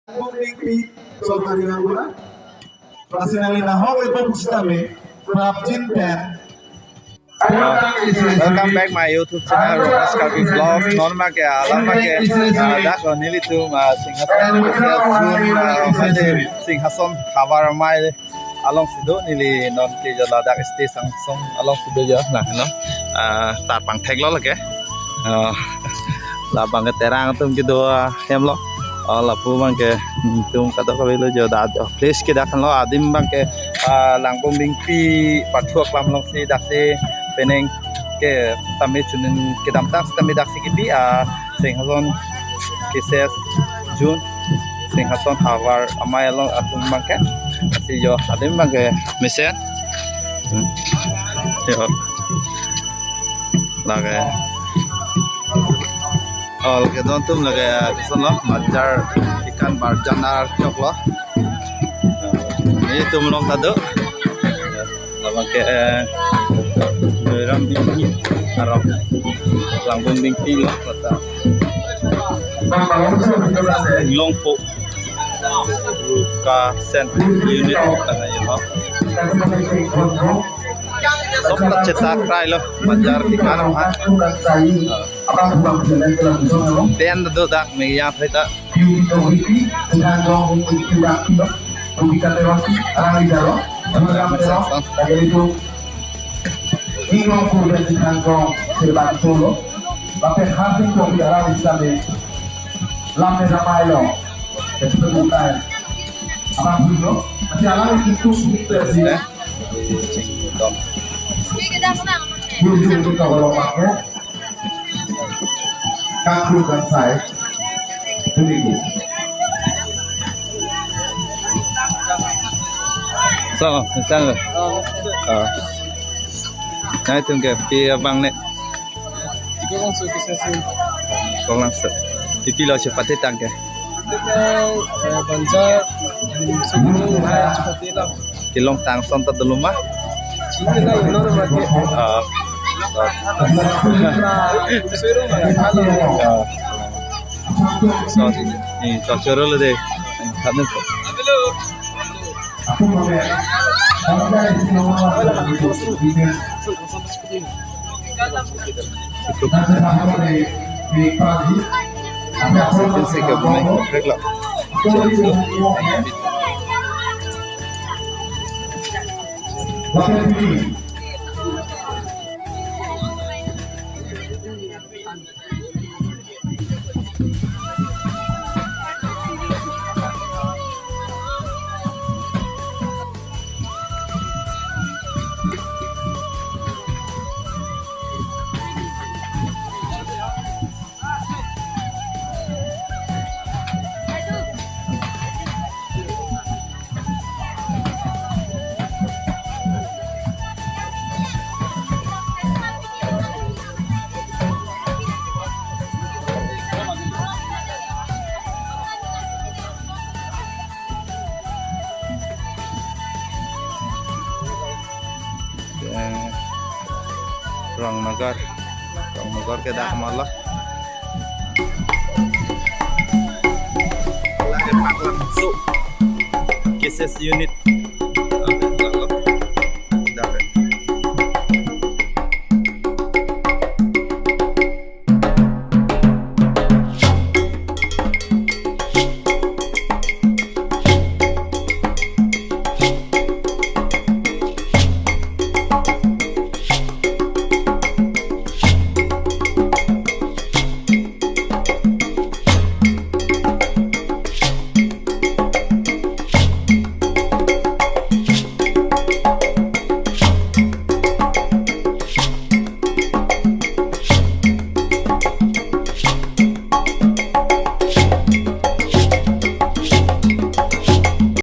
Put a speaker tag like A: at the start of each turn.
A: Pumingpi Sultan Inagura Pasinali Nahong Ipo Bustami Prapjin Pen.
B: Welcome back my YouTube channel Ronas Kalbi Vlog. Norma ke alam ke dak nili tu Singhason khabar mai along sido nili non ke jala dak stay sangsong along sido ya nah no tar pang thek lo ke la bang ke terang tum ke do hem lo la pu bang ke tum kata ka belo jo da place ke dak lo adim bang ke langbong bingpi pathuak lam long si dak se peneng ke tami chunin ke damtak tami dak sikipi Singhason kises June Singhason hawar amai along atum bang ke si jo adim bang ke mesen yo lage lage don tum lage kesan lo majar ikan barjanar chok lo ini tum long tado lama ke ram bingki arok langbong bingki lo kata longpo ruka sen unit kana yo sopta cetak rai lo majar ikan ha ten do dak me ya pheta
A: Ingong kuda di kantong serban solo, bapak hasil kopi arah isame, lambe ramai lo, kesemutan, apa dulu? Masih alam itu sih. Bujung itu kalau pakai, kaku dan saya, tunggu.
B: So, misalnya, nah itu ke pi abang nek kong langsung pipi lo cepat datang ke
C: banja sebelum cepat hilang
B: kilong tang son tad lumah
C: sini lah yang orang lagi
B: so ini cocoro lo deh kamu tuh
A: Aku mau ada di nomor di pagi.
B: Saya ke rumah regla. Rang Nagar ke dak malah lagi paklam su kises unit